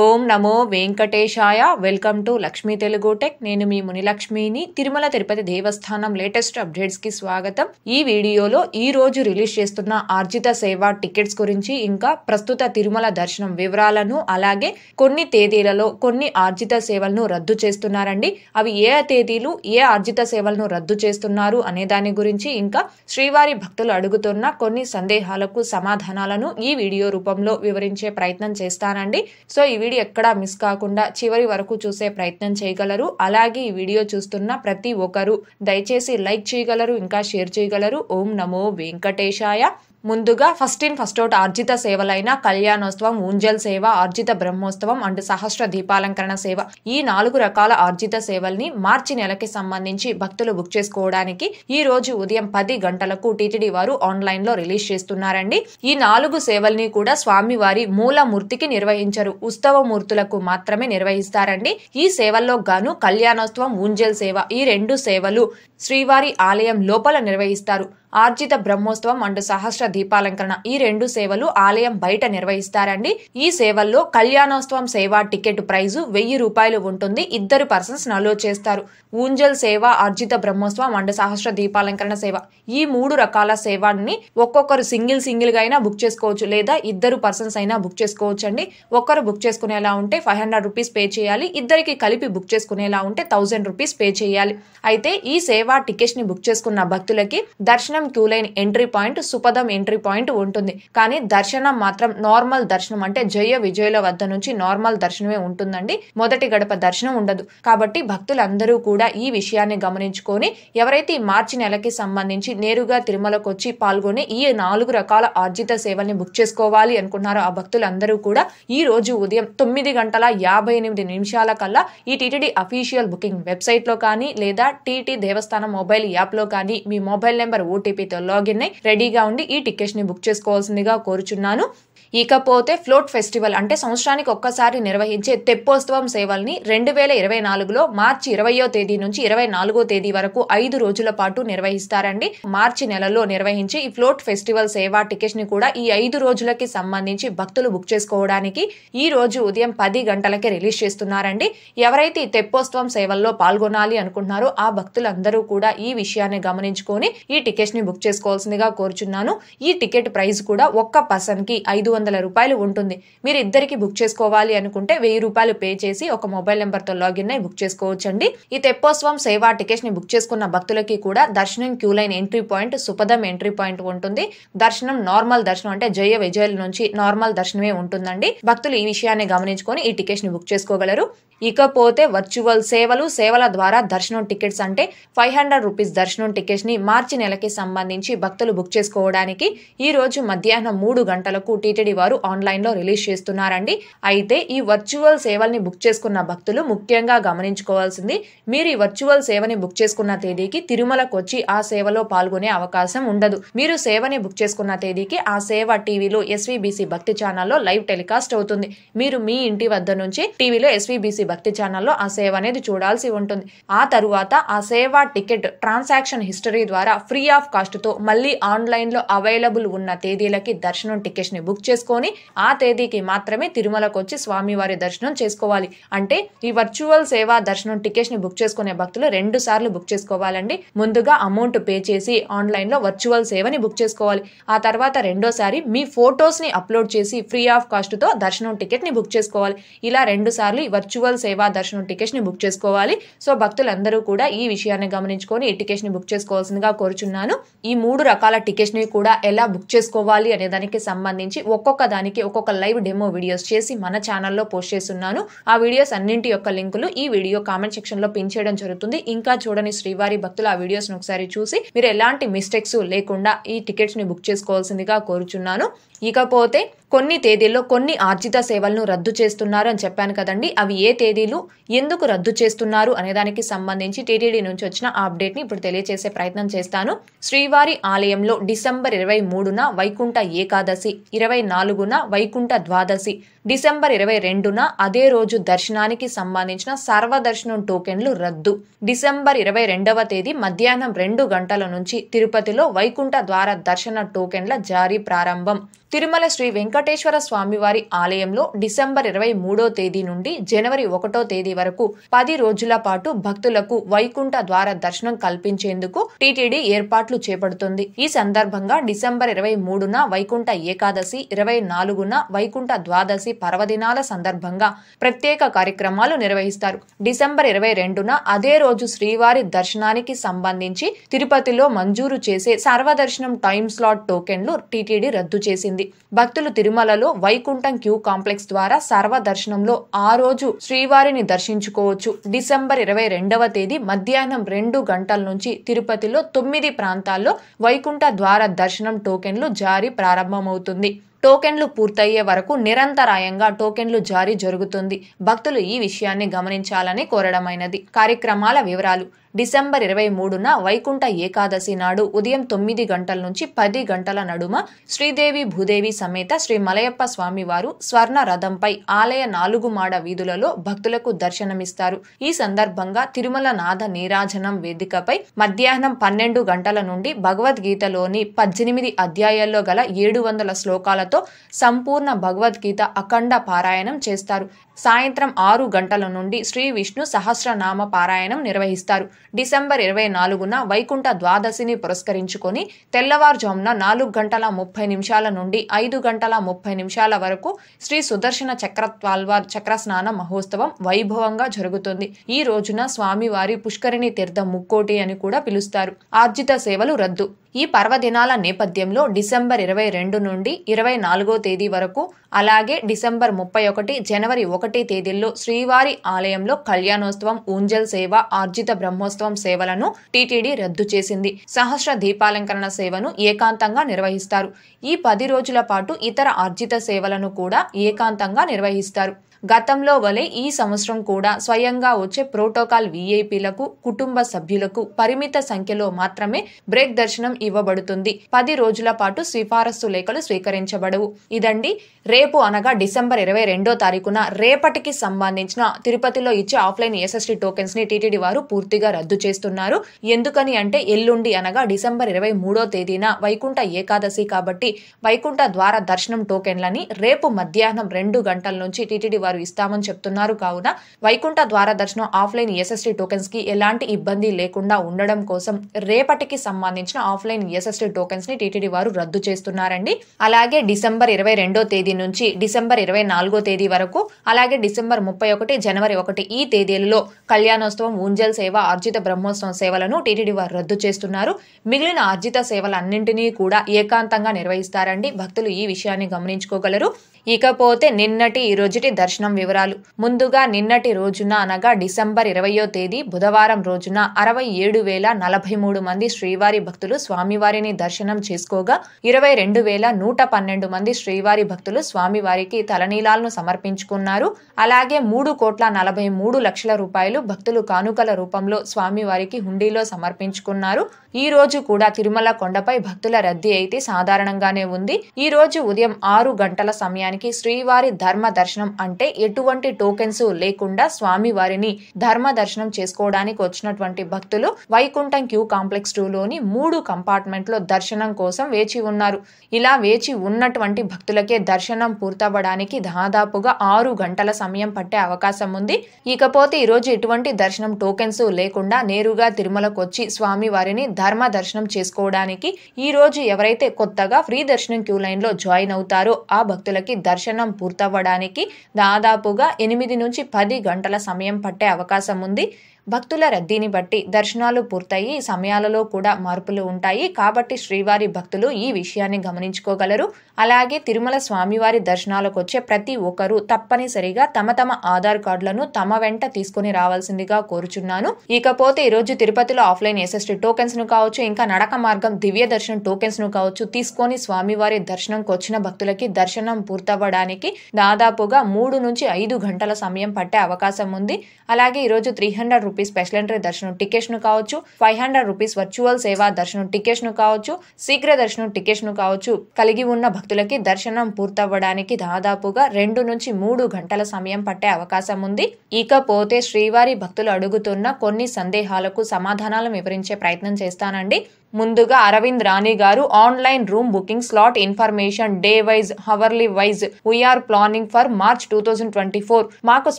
Om Namo Venkatesaya. Welcome to Lakshmi Telugu tech. నేను మీ మునిలక్ష్మిని. తిరుమల తిరుపతి దేవస్థానం latest updates కి స్వాగతం. ఈ వీడియోలో ఈ రోజు రిలీజ్ చేస్తున్న ఆర్జిత సేవ టికెట్స్ గురించి, ఇంకా ప్రస్తుత తిరుమల దర్శనం వివరాలను, అలాగే కొన్ని తేదీలలో కొన్ని ఆర్జిత సేవలను రద్దు చేస్తున్నారండి. అవి ఏ తేదీలు, ఏ ఆర్జిత సేవలను రద్దు చేస్తున్నారు అనే దాని గురించి, ఇంకా శ్రీవారి భక్తులు అడుగుతున్న కొన్ని సందేహాలకు సమాధానాలను ఈ వీడియో రూపంలో వివరించే ప్రయత్నం చేస్తానండి. సో ఈ వీడియో ఎక్కడా మిస్ కాకుండా చివరి వరకు చూసే ప్రయత్నం చేయగలరు. అలాగే ఈ వీడియో చూస్తున్న ప్రతి ఒక్కరూ దయచేసి లైక్ చేయగలరు, ఇంకా షేర్ చేయగలరు. ఓం నమో వెంకటేశాయ. ముందుగా ఫస్ట్ ఇన్ ఫస్ట్ అవుట్ ఆర్జిత సేవలైన కళ్యాణోత్సవం, ఊంజల్ సేవ, ఆర్జిత బ్రహ్మోత్సవం అండ్ సహస్ర దీపాలంకరణ సేవ, ఈ 4 రకాల ఆర్జిత సేవల్ని మార్చి నెలకి సంబంధించి భక్తులు బుక్ చేసుకోవడానికి ఈ రోజు ఉదయం 10 గంటలకు టీటీడీ వారు ఆన్లైన్ లో రిలీజ్ చేస్తున్నారండి. ఈ 4 సేవల్ని కూడా స్వామివారి మూలమూర్తికి నిర్వహించరు, ఉత్సవ మూర్తులకు మాత్రమే నిర్వహిస్తారండి. ఈ సేవల్లో గాను కళ్యాణోత్సవం, ఊంజల్ సేవ, ఈ 2 సేవలు శ్రీవారి ఆలయం లోపల నిర్వహిస్తారు. ఆర్జిత బ్రహ్మోత్సవం అండ్ సహస్ర దీపాలంకరణ, ఈ 2 సేవలు ఆలయం బయట నిర్వహిస్తారండి. ఈ సేవల్లో కళ్యాణోత్సవం సేవ టికెట్ ప్రైజు 1000 రూపాయలు ఉంటుంది. 2 పర్సన్స్ అలో చేస్తారు. ఊంజల్ సేవ, ఆర్జిత బ్రహ్మోత్సవం అండ్ సహస్ర దీపాలంకరణ సేవ, ఈ 3 రకాల సేవని ఒక్కొక్కరు సింగిల్ గా అయినా బుక్ చేసుకోవచ్చు, లేదా 2 పర్సన్స్ అయినా బుక్ చేసుకోవచ్చు అండి. ఒక్కరు బుక్ చేసుకునేలా ఉంటే 500 రూపీస్ పే చేయాలి. ఇద్దరికి కలిపి బుక్ చేసుకునేలా ఉంటే 1000 రూపీస్ పే చేయాలి. అయితే ఈ సేవా టికెట్స్ ని బుక్ చేసుకున్న భక్తులకి దర్శనం queue line entry point, సుపదం entry point ఉంటుంది. కానీ దర్శనం మాత్రం నార్మల్ దర్శనం, అంటే జయ విజయుల వద్ద నుంచి నార్మల్ దర్శనమే ఉంటుందండి. మొదటి గడప దర్శనం ఉండదు. కాబట్టి భక్తులందరూ కూడా ఈ విషయాన్ని గమనించుకొని, ఎవరైతే ఈ మార్చి నెలకి సంబంధించి నేరుగా తిరుమలకు వచ్చి పాల్గొని ఈ 4 రకాల ఆర్జిత సేవల్ని బుక్ చేసుకోవాలి అనుకున్నారో ఆ భక్తులందరూ కూడా ఈ రోజు ఉదయం 9:58 కల్లా ఈ టీటీడీ అఫీషియల్ బుకింగ్ వెబ్సైట్ లో కానీ, లేదా టీటీ దేవస్థానం మొబైల్ యాప్ లో కానీ మీ మొబైల్ నెంబర్ ఓటీపీతో లాగిన్ అయి రెడీగా ఉండి ఈ టికెట్స్ ని బుక్ చేసుకోవాల్సిందిగా కోరుచున్నాను. ఇకపోతే ఫ్లోట్ ఫెస్టివల్, అంటే సంవత్సరానికి ఒక్కసారి నిర్వహించే తెప్పోత్సవం సేవల్ని 2024లో మార్చి 20వ తేదీ నుంచి 24వ తేదీ వరకు 5 రోజుల పాటు నిర్వహిస్తారండి. మార్చి నెలలో నిర్వహించి ఈ ఫ్లోట్ ఫెస్టివల్ సేవా టికెట్స్ ని కూడా ఈ 5 రోజులకి సంబంధించి భక్తులు బుక్ చేసుకోవడానికి ఈ రోజు ఉదయం 10 గంటలకే రిలీజ్ చేస్తున్నారండి. ఎవరైతే ఈ తెప్పోత్సవం సేవల్లో పాల్గొనాలి అనుకుంటున్నారో ఆ భక్తులందరూ కూడా ఈ విషయాన్ని గమనించుకొని ఈ టికెట్స్ ని బుక్ చేసుకోవాల్సిందిగా కోరుచున్నాను. ఈ టికెట్ ప్రైస్ కూడా ఒక్క పర్సన్ కి 500 రూపాయలు ఉంటుంది. మీరు ఇద్దరికి బుక్ చేసుకోవాలి అనుకుంటే 1000 రూపాయలు పే చేసి ఒక మొబైల్ నెంబర్ తో లాగిన్ అయి బుక్ చేసుకోవచ్చండి. ఈ తెప్పోత్సవం సేవా టికెట్స్ ని బుక్ చేసుకున్న భక్తులకి కూడా దర్శనం queue line entry point, సుపదం entry point ఉంటుంది. దర్శనం నార్మల్ దర్శనం, అంటే జయ విజయుల నుంచి నార్మల్ దర్శనమే ఉంటుందండి. భక్తులు ఈ విషయాన్ని గమనించుకొని ఈ టికెట్స్ ని బుక్ చేసుకోగలరు. ఇకపోతే వర్చువల్ సేవలు, సేవల ద్వారా దర్శనం టికెట్స్, అంటే 500 రూపీస్ దర్శనం టికెట్స్ ని మార్చి నెలకి సంబంధించి భక్తులు బుక్ చేసుకోవడానికి ఈ రోజు మధ్యాహ్నం 3 గంటలకు టీటీడీ వారు ఆన్లైన్ లో రిలీజ్ చేస్తున్నారండి. అయితే ఈ వర్చువల్ సేవల్ని బుక్ చేసుకున్న భక్తులు ముఖ్యంగా గమనించుకోవాల్సింది, మీరు ఈ వర్చువల్ సేవని బుక్ చేసుకున్న తేదీకి తిరుమలకు వచ్చి ఆ సేవలో పాల్గొనే అవకాశం ఉండదు. మీరు సేవని బుక్ చేసుకున్న తేదీకి ఆ సేవ టీవీలో ఎస్వీబీసీ భక్తి ఛానల్లో లైవ్ టెలికాస్ట్ అవుతుంది. మీరు మీ ఇంటి వద్ద నుంచి టీవీలో ఎస్వీబీసీ భక్తి ఛానల్లో ఆ సేవ అనేది చూడాల్సి ఉంటుంది. ఆ తరువాత ఆ సేవ టికెట్ ట్రాన్సాక్షన్ హిస్టరీ ద్వారా ఫ్రీ ఆఫ్ కాస్ట్ తో మళ్ళీ ఆన్లైన్ లో అవైలబుల్ ఉన్న తేదీలకి దర్శనం టికెట్స్ ని బుక్ చేసుకొని ఆ తేదీకి మాత్రమే తిరుమలకు వచ్చి స్వామివారి దర్శనం చేసుకోవాలి. అంటే ఈ వర్చువల్ సేవా దర్శనం టికెట్స్ ని బుక్ చేసుకునే భక్తులు 2 సార్లు బుక్ చేసుకోవాలండి. ముందుగా అమౌంట్ పే చేసి ఆన్లైన్ లో వర్చువల్ సేవని బుక్ చేసుకోవాలి. ఆ తర్వాత రెండోసారి మీ ఫోటోస్ ని అప్లోడ్ చేసి ఫ్రీ ఆఫ్ కాస్ట్ తో దర్శనం టికెట్ ని బుక్ చేసుకోవాలి. ఇలా 2 సార్లు ఈ వర్చువల్ సేవా దర్శనం టికెట్స్ ని బుక్ చేసుకోవాలి. సో భక్తులందరూ కూడా ఈ విషయాన్ని గమనించుకొని ఈ టికెట్స్ ని బుక్ చేసుకోవాల్సిందిగా కోరుచున్నాను. ఈ 3 రకాల టికెట్స్ ని కూడా ఎలా బుక్ చేసుకోవాలి అనే దానికి సంబంధించి ఒక్కొక్క దానికి ఒక్కొక్క లైవ్ డెమో వీడియోస్ చేసి మన ఛానల్లో పోస్ట్ చేస్తున్నాను. ఆ వీడియోస్ అన్నింటి యొక్క లింకులు ఈ వీడియో కామెంట్ సెక్షన్ లో పిన్ చేయడం జరుగుతుంది. ఇంకా చూడని శ్రీవారి భక్తులు ఆ వీడియోస్ ని ఒకసారి చూసి మీరు ఎలాంటి మిస్టేక్స్ లేకుండా ఈ టికెట్స్ ని బుక్ చేసుకోవాల్సిందిగా కోరుచున్నాను. ఇకపోతే కొన్ని తేదీల్లో కొన్ని ఆర్జిత సేవలను రద్దు చేస్తున్నారు అని చెప్పాను కదండి. అవి ఏ తేదీలు, ఎందుకు రద్దు చేస్తున్నారు అనే దానికి సంబంధించి టీటీడీ నుంచి వచ్చిన ఆ అప్డేట్ ని ఇప్పుడు తెలియజేసే ప్రయత్నం చేస్తాను. శ్రీవారి ఆలయంలో డిసెంబర్ 23న వైకుంఠ ఏకాదశి, 24న వైకుంఠ ద్వాదశి, డిసెంబర్ 22న అదే రోజు దర్శనానికి సంబంధించిన సర్వదర్శనం టోకెన్లు రద్దు. డిసెంబర్ 22వ తేదీ మధ్యాహ్నం 2 గంటల నుంచి తిరుపతిలో వైకుంఠ ద్వార దర్శన టోకెన్ల జారీ ప్రారంభం. తిరుమల శ్రీ వెంకటేశ్వర స్వామివారి ఆలయంలో డిసెంబర్ 23వ తేదీ నుండి జనవరి 1వ తేదీ వరకు 10 రోజుల పాటు భక్తులకు వైకుంఠ ద్వార దర్శనం కల్పించేందుకు టీటీడీ ఏర్పాట్లు చేపడుతుంది. ఈ సందర్భంగా డిసెంబర్ 23న వైకుంఠ ఏకాదశి, 24న వైకుంఠ ద్వాదశి పర్వదినాల సందర్భంగా ప్రత్యేక కార్యక్రమాలు నిర్వహిస్తారు. డిసెంబర్ 22న అదే రోజు శ్రీవారి దర్శనానికి సంబంధించి తిరుపతిలో మంజూరు చేసే సర్వదర్శనం టైమ్ స్లాట్ టోకెన్లు టీటీడీ రద్దు చేసింది. భక్తులు తిరుమలలో వైకుంఠం క్యూ కాంప్లెక్స్ ద్వారా సర్వదర్శనంలో ఆ రోజు శ్రీవారిని దర్శించుకోవచ్చు. డిసెంబర్ 22వ తేదీ మధ్యాహ్నం 2 గంటల నుంచి తిరుపతిలో 9 ప్రాంతాల్లో వైకుంఠ ద్వార దర్శనం టోకెన్లు జారీ ప్రారంభమవుతుంది. టోకెన్లు పూర్తయ్యే వరకు నిరంతరాయంగా టోకెన్లు జారీ జరుగుతుంది. భక్తులు ఈ విషయాన్ని గమనించాలని కోరడమైనది. కార్యక్రమాల వివరాలు: డిసెంబర్ 23న వైకుంఠ ఏకాదశి నాడు ఉదయం 9 గంటల నుంచి 10 గంటల నడుమ శ్రీదేవి భూదేవి సమేత శ్రీ మలయప్ప స్వామివారు స్వర్ణ రథంపై ఆలయ 4 మాడ వీధులలో భక్తులకు దర్శనమిస్తారు. ఈ సందర్భంగా తిరుమల నాథ నీరాజనం వేదికపై మధ్యాహ్నం 12 గంటల నుండి భగవద్గీతలోని 18 అధ్యాయాల్లో గల 700 శ్లోకాలతో సంపూర్ణ భగవద్గీత అఖండ పారాయణం చేస్తారు. సాయంత్రం 6 గంటల నుండి శ్రీ విష్ణు సహస్రనామ పారాయణం నిర్వహిస్తారు. డిసెంబర్ 24న వైకుంఠ ద్వాదశిని పురస్కరించుకొని తెల్లవారుజామున 4 గంటల 30 నిమిషాల నుండి 5 గంటల 30 నిమిషాల వరకు శ్రీ సుదర్శన చక్రత్వాల్వార్ చక్రస్నాన మహోత్సవం వైభవంగా జరుగుతుంది. ఈ రోజున స్వామివారి పుష్కరిణి తీర్థ ముక్కోటి అని కూడా పిలుస్తారు. ఆర్జిత సేవలు రద్దు. ఈ పర్వదినాల నేపథ్యంలో డిసెంబర్ 22 నుండి 24వ తేదీ వరకు, అలాగే డిసెంబర్ 31, జనవరి 1 తేదీల్లో శ్రీవారి ఆలయంలో కళ్యాణోత్సవం, ఊంజల్ సేవ, ఆర్జిత బ్రహ్మోత్సవం సేవలను టీటీడీ రద్దు చేసింది. సహస్ర దీపాలంకరణ సేవను ఏకాంతంగా నిర్వహిస్తారు. ఈ 10 రోజుల పాటు ఇతర ఆర్జిత సేవలను కూడా ఏకాంతంగా నిర్వహిస్తారు. గతంలో వలె ఈ సంవత్సరం కూడా స్వయంగా వచ్చే ప్రోటోకాల్ వీఐపీలకు, కుటుంబ సభ్యులకు పరిమిత సంఖ్యలో మాత్రమే బ్రేక్ దర్శనం ఇవ్వబడుతుంది. 10 రోజుల పాటు సిఫారసు లేఖలు స్వీకరించబడవు. ఇదండి రేపు అనగా డిసెంబర్ 22వ తారీఖున రేపటికి సంబంధించిన తిరుపతిలో ఇచ్చే ఆఫ్లైన్ ఎస్ఎస్టీ టోకెన్స్ ని టీటీడీ వారు పూర్తిగా రద్దు చేస్తున్నారు. ఎందుకని అంటే ఎల్లుండి అనగా డిసెంబర్ 23వ తేదీన వైకుంఠ ఏకాదశి కాబట్టి వైకుంఠ ద్వార దర్శనం టోకెన్లని రేపు మధ్యాహ్నం 2 గంటల నుంచి టీటీడీ వారు ఇస్తామని చెప్తున్నారు. కావున వైకుంఠ ద్వార దర్శనం ఆఫ్లైన్ ఎస్ఎస్టీ టోకెన్స్ కి ఎలాంటి ఇబ్బంది లేకుండా ఉండడం కోసం రేపటికి సంబంధించిన ఆఫ్లైన్ ఎస్ఎస్టీ టోకెన్స్ ని టీటీడీ వారు రద్దు చేస్తున్నారండి. అలాగే డిసెంబర్ 22వ తేదీ నుంచి డిసెంబర్ 24వ తేదీ వరకు, అలాగే డిసెంబర్ 31, జనవరి 1 ఈ తేదీలలో కళ్యాణోత్సవం, ఊంజల్ సేవ, ఆర్జిత బ్రహ్మోత్సవం సేవలను టీటీడీ వారు రద్దు చేస్తున్నారు. మిగిలిన ఆర్జిత సేవలన్నింటినీ కూడా ఏకాంతంగా నిర్వహిస్తారండి. భక్తులు ఈ విషయాన్ని గమనించుకోగలరు. ఇకపోతే నిన్నటి ఈ రోజుటి దర్శనం వివరాలు. ముందుగా నిన్నటి రోజున అనగా డిసెంబర్ 20వ తేదీ బుధవారం రోజున 67,043 మంది శ్రీవారి భక్తులు స్వామివారిని దర్శనం చేసుకోగా 22,112 మంది శ్రీవారి భక్తులు స్వామివారికి తలనీలాలను సమర్పించుకున్నారు. అలాగే 3,43,00,000 రూపాయలు భక్తులు కానుకల రూపంలో స్వామివారికి హుండీలో సమర్పించుకున్నారు. ఈ రోజు కూడా తిరుమల కొండపై భక్తుల రద్దీ అయితే సాధారణంగానే ఉంది. ఈ రోజు ఉదయం 6 గంటల సమయానికి శ్రీవారి ధర్మ దర్శనం అంటే ఎటువంటి టోకెన్స్ లేకుండా స్వామివారిని ధర్మ దర్శనం చేసుకోవడానికి వచ్చినటువంటి భక్తులు వైకుంఠం క్యూ కాంప్లెక్స్ 2లోని 3 కంపార్ట్మెంట్లో దర్శనం కోసం వేచి ఉన్నారు. ఇలా వేచి ఉన్నటువంటి భక్తులకే దర్శనం పూర్తవ్వడానికి దాదాపుగా 6 గంటల సమయం పట్టే అవకాశం ఉంది. ఇకపోతే ఈ రోజు ఎటువంటి దర్శనం టోకెన్స్ లేకుండా నేరుగా తిరుమలకు వచ్చి స్వామివారిని ధర్మ దర్శనం చేసుకోవడానికి ఈ రోజు ఎవరైతే కొత్తగా ఫ్రీ దర్శనం క్యూ లైన్ లో జాయిన్ అవుతారో ఆ భక్తులకి దర్శనం పూర్తవ్వడానికి దాదాపుగా 8 నుంచి 10 గంటల సమయం పట్టే అవకాశం ఉంది. భక్తుల రద్దీని బట్టి దర్శనాలు పూర్తయి సమయాలలో కూడా మార్పులు ఉంటాయి. కాబట్టి శ్రీవారి భక్తులు ఈ విషయాన్ని గమనించుకోగలరు. అలాగే తిరుమల స్వామివారి దర్శనాలకు వచ్చే ప్రతి ఒక్కరూ తప్పనిసరిగా తమ ఆధార్ కార్డులను తమ వెంట తీసుకుని రావాల్సిందిగా కోరుచున్నాను. ఇకపోతే ఈ రోజు తిరుపతిలో ఆఫ్లైన్ ఎస్ఎస్టీ టోకెన్స్ ను కావచ్చు, ఇంకా నడక మార్గం దివ్య దర్శనం టోకెన్స్ ను కావచ్చు తీసుకొని స్వామివారి దర్శనంకి వచ్చిన భక్తులకి దర్శనం పూర్తవ్వడానికి దాదాపుగా 3 నుంచి 5 గంటల సమయం పట్టే అవకాశం ఉంది. అలాగే ఈ రోజు 300 రూపీస్ స్పెషల్ ఎంట్రీ దర్శనం టికెట్స్ ను కావచ్చు, 500 రూపీస్ వర్చువల్ సేవా దర్శనం టికెట్స్ ను కావచ్చు, శీఘ్ర దర్శనం టికెట్స్ ను కావచ్చు కలిగి ఉన్న భక్తులకి దర్శనం పూర్తవ్వడానికి దాదాపుగా 2 నుంచి 3 గంటల సమయం పట్టే అవకాశం ఉంది. ఇకపోతే శ్రీవారి భక్తులు అడుగుతున్న కొన్ని సందేహాలకు సమాధానాలు వివరించే ప్రయత్నం చేస్తానండి. ముందుగా అరవింద్ రాణి గారు online room booking slot information day wise hourly wise we are planning for March 2024. మాకు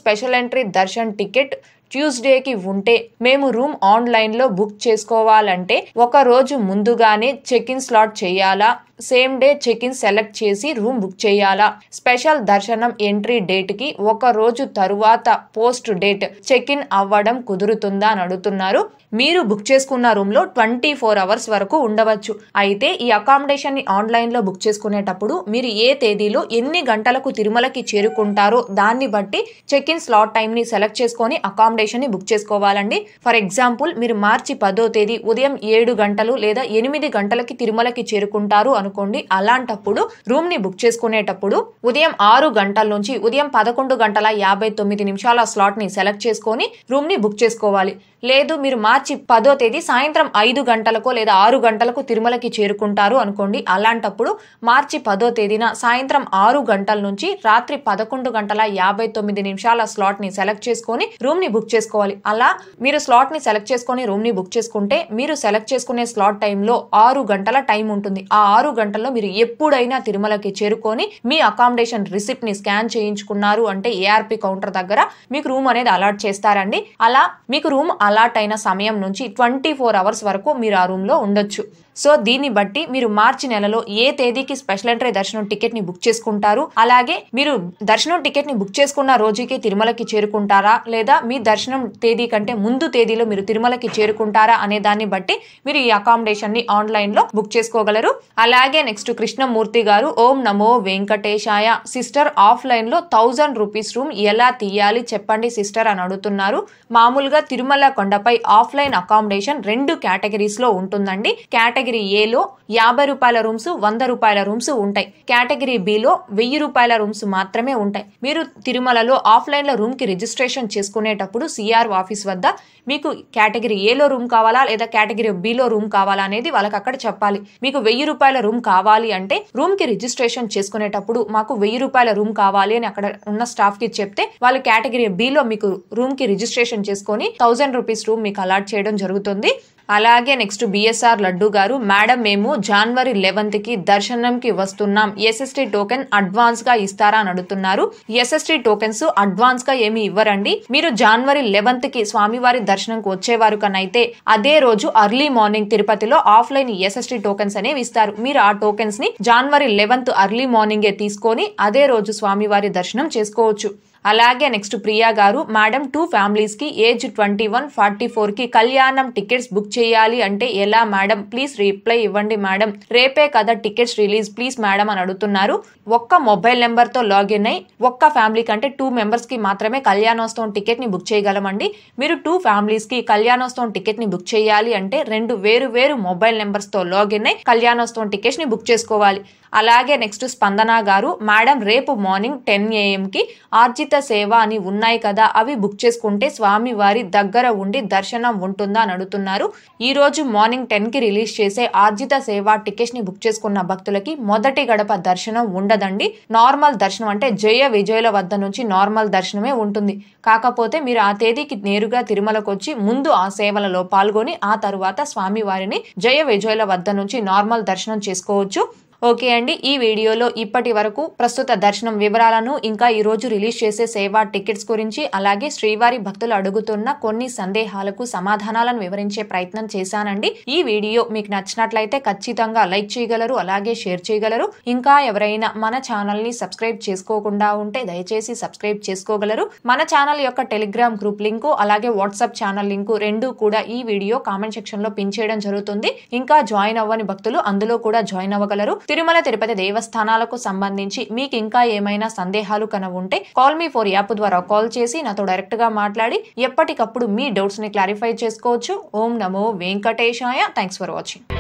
స్పెషల్ ఎంట్రీ దర్శన్ టికెట్ ట్యూస్డేకి ఉంటే మేము రూమ్ ఆన్లైన్ లో బుక్ చేసుకోవాలంటే ఒక రోజు ముందుగానే చెక్ ఇన్ స్లాట్ చేయాలా, same day check in select చేసి రూమ్ బుక్ చేయాలా, స్పెషల్ దర్శనం ఎంట్రీ డేట్ కి ఒక రోజు తరువాత పోస్ట్ డేట్ చెక్ ఇన్ అవ్వడం కుదురుతుందా అని అడుగుతున్నారు. మీరు బుక్ చేసుకున్న రూమ్ లో 24 అవర్స్ వరకు ఉండవచ్చు. అయితే ఈ అకామిడేషన్ ని ఆన్లైన్ లో బుక్ చేసుకునేటప్పుడు మీరు ఏ తేదీలో ఎన్ని గంటలకు తిరుమలకి చేరుకుంటారో దాన్ని బట్టి చెక్ ఇన్ స్లాట్ టైం ని సెలెక్ట్ చేసుకొని అకామిడేషన్ ని బుక్ చేసుకోవాలండి. ఫర్ ఎగ్జాంపుల్ మీరు మార్చి 10వ తేదీ ఉదయం 7 గంటలు లేదా 8 గంటలకి తిరుమలకి చేరుకుంటారు అనుకోండి. అలాంటప్పుడు రూమ్ ని బుక్ చేసుకునేటప్పుడు ఉదయం 6 గంటల నుంచి ఉదయం 11:59 స్లాట్ ని సెలెక్ట్ చేసుకొని రూమ్ ని బుక్ చేసుకోవాలి. లేదు మీరు మార్చి 10వ తేదీ సాయంత్రం 5 గంటలకో లేదా 6 గంటలకు తిరుమలకి చేరుకుంటారు అనుకోండి. అలాంటప్పుడు మార్చి 10వ తేదీన సాయంత్రం 6 గంటల నుంచి రాత్రి 11:59 స్లాట్ ని సెలెక్ట్ చేసుకొని రూమ్ ని బుక్ చేసుకోవాలి. అలా మీరు స్లాట్ ని సెలెక్ట్ చేసుకొని రూమ్ ని బుక్ చేసుకుంటే మీరు సెలెక్ట్ చేసుకునే స్లాట్ టైంలో 6 గంటల టైం ఉంటుంది. ఆ 6 గంటల్లో మీరు ఎప్పుడైనా తిరుమలకి చేరుకొని మీ అకామిడేషన్ రిసిప్ట్ ని స్కాన్ చేయించుకున్నారు అంటే ఏఆర్పి కౌంటర్ దగ్గర మీకు రూమ్ అనేది అలాట్ చేస్తారండి. అలా మీకు రూమ్ అలాట్ అయిన సమయం నుంచి 24 అవర్స్ వరకు మీరు ఆ రూమ్ లో ఉండొచ్చు. సో దీన్ని బట్టి మీరు మార్చి నెలలో ఏ తేదీకి స్పెషల్ ఎంట్రీ దర్శనం టికెట్ ని బుక్ చేసుకుంటారు, అలాగే మీరు దర్శనం టికెట్ ని బుక్ చేసుకున్న రోజుకి తిరుమలకి చేరుకుంటారా లేదా మీ దర్శనం తేదీ కంటే ముందు తేదీలో మీరు తిరుమలకి చేరుకుంటారా అనే దాన్ని బట్టి మీరు ఈ అకామిడేషన్ ని ఆన్లైన్ లో బుక్ చేసుకోగలరు. అలాగే నెక్స్ట్ కృష్ణమూర్తి గారు ఓం నమో వెంకటేశాయ సిస్టర్ ఆఫ్లైన్ లో 1000 రూపీస్ రూమ్ ఎలా తీయాలి చెప్పండి సిస్టర్ అని అడుగుతున్నారు. మామూలుగా తిరుమల కొండపై ఆఫ్లైన్ అకామిడేషన్ 2 కేటగిరీస్ లో ఉంటుందండి. కేటగిరీ ఏలో 50 రూపాయల రూమ్స్ 100 రూపాయల రూమ్స్ ఉంటాయి. కేటగిరీ బిలో 1000 రూపాయల రూమ్స్ మాత్రమే ఉంటాయి. మీరు తిరుమలలో ఆఫ్లైన్ లో రూమ్ కి రిజిస్ట్రేషన్ చేసుకునేటప్పుడు సిఆర్ ఆఫీస్ వద్ద మీకు కేటగిరీ ఏలో రూమ్ కావాలా లేదా కేటగిరీ బిలో రూమ్ కావాలా అనేది వాళ్ళకి అక్కడ చెప్పాలి. మీకు 1000 రూపాయల రూమ్ కావాలి అంటే రూమ్ కి రిజిస్ట్రేషన్ చేసుకునేటప్పుడు మాకు 1000 రూపాయల రూమ్ కావాలి అని అక్కడ ఉన్న స్టాఫ్ కి చెప్తే వాళ్ళు కేటగిరీ బిలో మీకు రూమ్ కి రిజిస్ట్రేషన్ చేసుకొని 1000 రూపీస్ రూమ్ మీకు అలాట్ చేయడం జరుగుతుంది. అలాగే నెక్స్ట్ బిఎస్ఆర్ లడ్డు గారు మేడం మేము జనవరి 11th కి దర్శనంకి వస్తున్నాం, ఎస్ఎస్టీ టోకెన్ అడ్వాన్స్ గా ఇస్తారా అని అడుగుతున్నారు. ఎస్ఎస్టీ టోకెన్స్ అడ్వాన్స్ గా ఏమి ఇవ్వరండి. మీరు జనవరి 11th కి స్వామివారి దర్శనంకి వచ్చేవారు కనైతే అదే రోజు అర్లీ మార్నింగ్ తిరుపతిలో ఆఫ్లైన్ ఎస్ఎస్టీ టోకెన్స్ అనేవి ఇస్తారు. మీరు ఆ టోకెన్స్ ని జనవరి 11th అర్లీ మార్నింగే తీసుకొని అదే రోజు స్వామివారి దర్శనం చేసుకోవచ్చు. అలాగే నెక్స్ట్ ప్రియా గారు మేడం 2 ఫ్యామిలీస్ కి ఏజ్ 21-44 కి కళ్యాణం టికెట్స్ బుక్ చేయాలి అంటే ఎలా మేడం, ప్లీజ్ రిప్లై ఇవ్వండి మేడం, రేపే కదా టికెట్స్ రిలీజ్ ప్లీజ్ మేడం అని అడుగుతున్నారు. ఒక్క మొబైల్ నెంబర్ తో లాగిన్ అయి ఒక్క ఫ్యామిలీ కంటే 2 మెంబర్స్ కి మాత్రమే కళ్యాణోత్సవం టికెట్ ని బుక్ చేయగలమండి. మీరు 2 ఫ్యామిలీస్ కి కళ్యాణోత్సవం టికెట్ ని బుక్ చేయాలి అంటే 2 వేరు మొబైల్ నెంబర్స్ తో లాగిన్ అయి కళ్యాణోత్సవం టికెట్స్ ని బుక్ చేసుకోవాలి. అలాగే నెక్స్ట్ స్పందన గారు మేడం రేపు మార్నింగ్ 10 AM కి ఆర్జిత సేవ అని ఉన్నాయి కదా అవి బుక్ చేసుకుంటే స్వామి వారి దగ్గర ఉండి దర్శనం ఉంటుందా అని అడుగుతున్నారు. ఈ రోజు మార్నింగ్ 10 కి రిలీజ్ చేసే ఆర్జిత సేవ టికెట్స్ ని బుక్ చేసుకున్న భక్తులకి మొదటి గడప దర్శనం ఉండదండి. నార్మల్ దర్శనం అంటే జయ విజయుల వద్ద నుంచి నార్మల్ దర్శనమే ఉంటుంది. కాకపోతే మీరు ఆ తేదీకి నేరుగా తిరుమలకు వచ్చి ముందు ఆ సేవలలో పాల్గొని ఆ తరువాత స్వామి వారిని జయ విజయుల వద్ద నుంచి నార్మల్ దర్శనం చేసుకోవచ్చు. ఓకే అండి, ఈ వీడియోలో ఇప్పటి వరకు ప్రస్తుత దర్శనం వివరాలను ఇంకా ఈ రోజు రిలీజ్ చేసే సేవా టికెట్స్ గురించి అలాగే శ్రీవారి భక్తులు అడుగుతున్న కొన్ని సందేహాలకు సమాధానాలను వివరించే ప్రయత్నం చేశానండి. ఈ వీడియో మీకు నచ్చినట్లయితే ఖచ్చితంగా లైక్ చేయగలరు, అలాగే షేర్ చేయగలరు. ఇంకా ఎవరైనా మన ఛానల్ ని సబ్స్క్రైబ్ చేసుకోకుండా ఉంటే దయచేసి సబ్స్క్రైబ్ చేసుకోగలరు. మన ఛానల్ యొక్క టెలిగ్రామ్ గ్రూప్ లింకు అలాగే వాట్సాప్ ఛానల్ లింకు రెండు కూడా ఈ వీడియో కామెంట్ సెక్షన్ లో పిన్ చేయడం జరుగుతుంది. ఇంకా జాయిన్ అవ్వని భక్తులు అందులో కూడా జాయిన్ అవ్వగలరు. తిరుమల తిరుపతి దేవస్థానాలకు సంబంధించి మీకు ఇంకా ఏమైనా సందేహాలు ఉంటే కాల్ మీ 4 యాప్ ద్వారా కాల్ చేసి నాతో డైరెక్ట్ గా మాట్లాడి ఎప్పటికప్పుడు మీ డౌట్స్ ని క్లారిఫై చేసుకోవచ్చు. ఓం నమో వెంకటేశాయ. Thanks for watching.